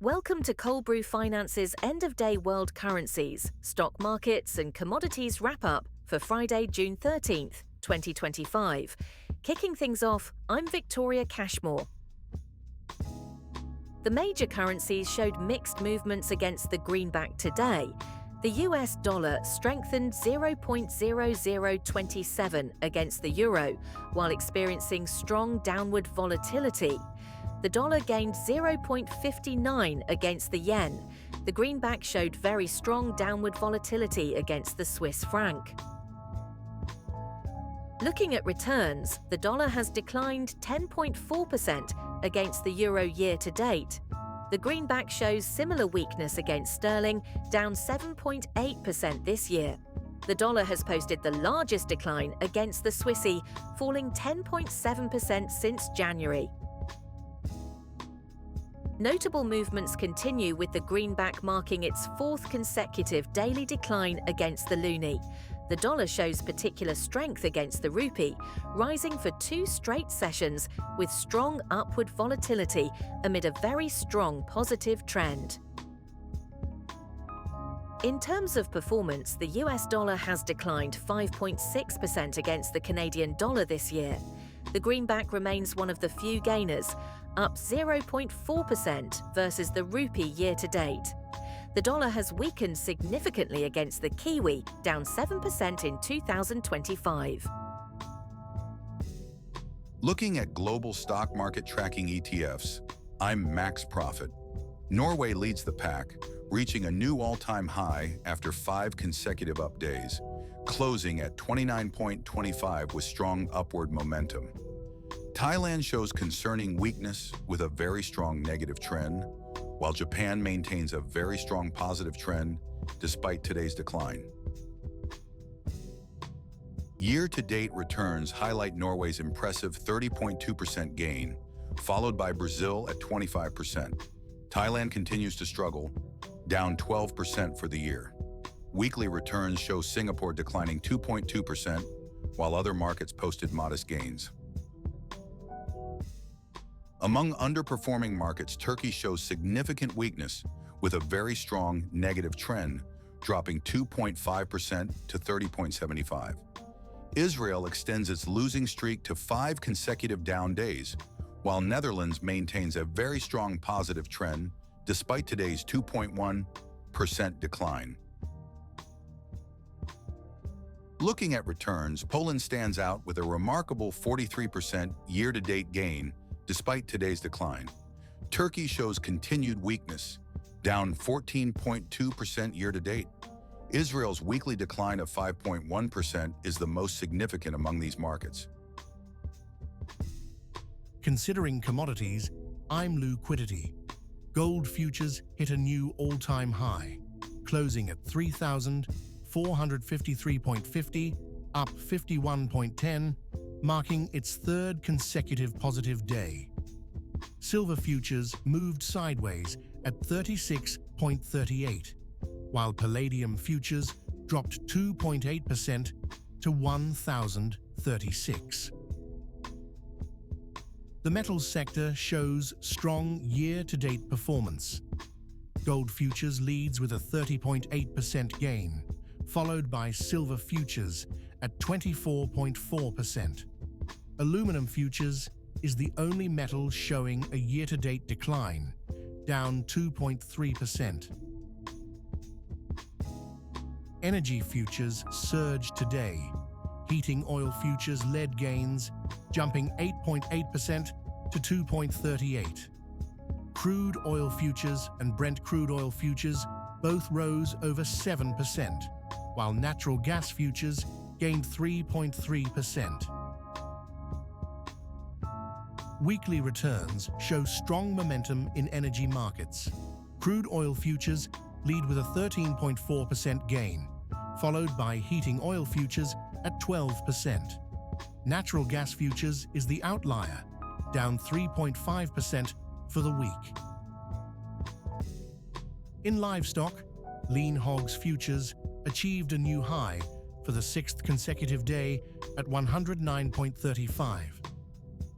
Welcome to Cold Brew Finance's end-of-day world currencies, stock markets and commodities wrap-up for Friday, June 13th, 2025. Kicking things off, I'm Victoria Cashmore. The major currencies showed mixed movements against the greenback today. The US dollar strengthened 0.0027 against the euro, while experiencing strong downward volatility. The dollar gained 0.59 against the yen. The greenback showed very strong downward volatility against the Swiss franc. Looking at returns, the dollar has declined 10.4% against the euro year to date. The greenback shows similar weakness against sterling, down 7.8% this year. The dollar has posted the largest decline against the Swissy, falling 10.7% since January. Notable movements continue, with the greenback marking its fourth consecutive daily decline against the loonie. The dollar shows particular strength against the rupee, rising for 2 straight sessions with strong upward volatility amid a very strong positive trend. In terms of performance, the US dollar has declined 5.6% against the Canadian dollar this year. The greenback remains one of the few gainers, up 0.4% versus the rupee year to date. The dollar has weakened significantly against the kiwi, down 7% in 2025. Looking at global stock market tracking ETFs, I'm Max Profit. Norway leads the pack, reaching a new all-time high after 5 consecutive up days, closing at 29.25 with strong upward momentum. Thailand shows concerning weakness with a very strong negative trend, while Japan maintains a very strong positive trend despite today's decline. Year-to-date returns highlight Norway's impressive 30.2% gain, followed by Brazil at 25%. Thailand continues to struggle, down 12% for the year. Weekly returns show Singapore declining 2.2%, while other markets posted modest gains. Among underperforming markets, Turkey shows significant weakness with a very strong negative trend, dropping 2.5% to 30.75. Israel extends its losing streak to 5 consecutive down days, while Netherlands maintains a very strong positive trend despite today's 2.1% decline. Looking at returns, Poland stands out with a remarkable 43% year-to-date gain despite today's decline. Turkey shows continued weakness, down 14.2% year-to-date. Israel's weekly decline of 5.1% is the most significant among these markets. Considering commodities, I'm Liquidity. Gold futures hit a new all-time high, closing at 3,453.50, up 51.10, marking its 3rd consecutive positive day. Silver futures moved sideways at 36.38, while palladium futures dropped 2.8% to 1,036. The metals sector shows strong year-to-date performance. Gold futures leads with a 30.8% gain, followed by silver futures at 24.4%. Aluminum futures is the only metal showing a year-to-date decline, down 2.3%. Energy futures surged today. Heating oil futures led gains, jumping 8.8% to 2.38. Crude oil futures and Brent crude oil futures both rose over 7%, while natural gas futures gained 3.3%. Weekly returns show strong momentum in energy markets. Crude oil futures lead with a 13.4% gain, followed by heating oil futures at 12%. Natural gas futures is the outlier, down 3.5% for the week. In livestock, lean hogs futures achieved a new high for the 6th consecutive day at 109.35.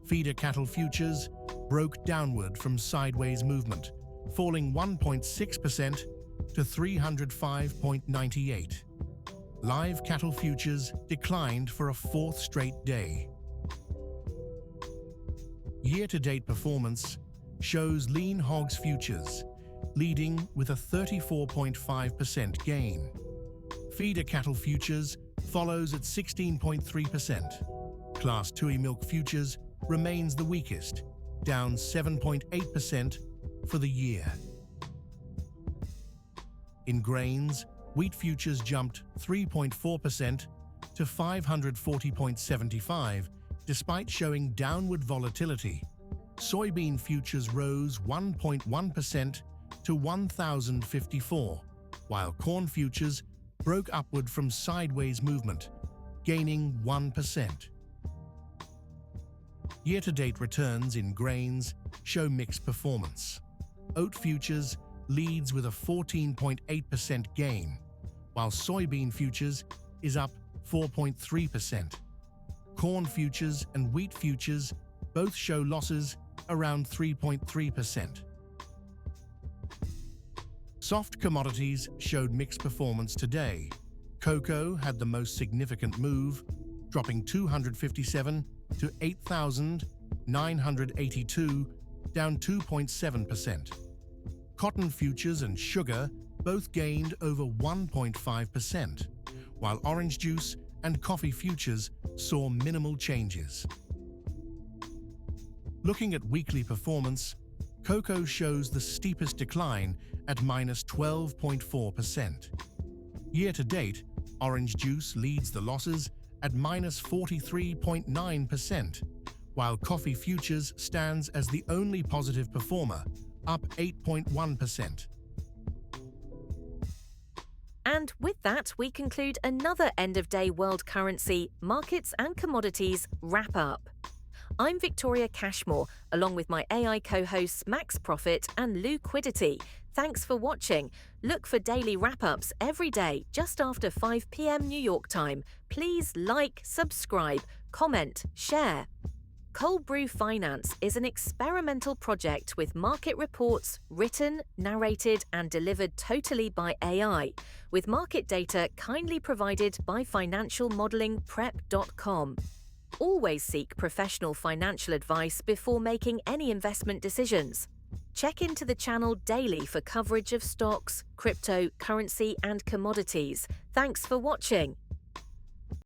Feeder cattle futures broke downward from sideways movement, falling 1.6% to 305.98. Live cattle futures declined for a fourth straight day. Year-to-date performance shows lean Hogs Futures leading with a 34.5% gain. Feeder cattle futures follows at 16.3%. Class 2E milk futures remains the weakest, down 7.8% for the year. In grains, wheat futures jumped 3.4% to 540.75 despite showing downward volatility. Soybean futures rose 1.1% to 1,054, while corn futures broke upward from sideways movement, gaining 1%. Year-to-date returns in grains show mixed performance. Oat futures leads with a 14.8% gain, while soybean futures is up 4.3%. Corn futures and wheat futures both show losses around 3.3%. Soft commodities showed mixed performance today. Cocoa had the most significant move, dropping 257 to 8,982, down 2.7%. Cotton futures and sugar both gained over 1.5%, while orange juice and coffee futures saw minimal changes. Looking at weekly performance, cocoa shows the steepest decline at -12.4%. Year-to-date, orange juice leads the losses at -43.9%, while coffee futures stands as the only positive performer, up 8.1%. And with that, we conclude another end-of-day world currency, markets and commodities wrap-up. I'm Victoria Cashmore, along with my AI co-hosts Max Profit and Liquidity. Thanks for watching. Look for daily wrap-ups every day just after 5 p.m. New York time. Please like, subscribe, comment, share. Cold Brew Finance is an experimental project with market reports written, narrated and delivered totally by AI, with market data kindly provided by financialmodelingprep.com. Always seek professional financial advice before making any investment decisions. Check into the channel daily for coverage of stocks, crypto, currency and commodities. Thanks for watching.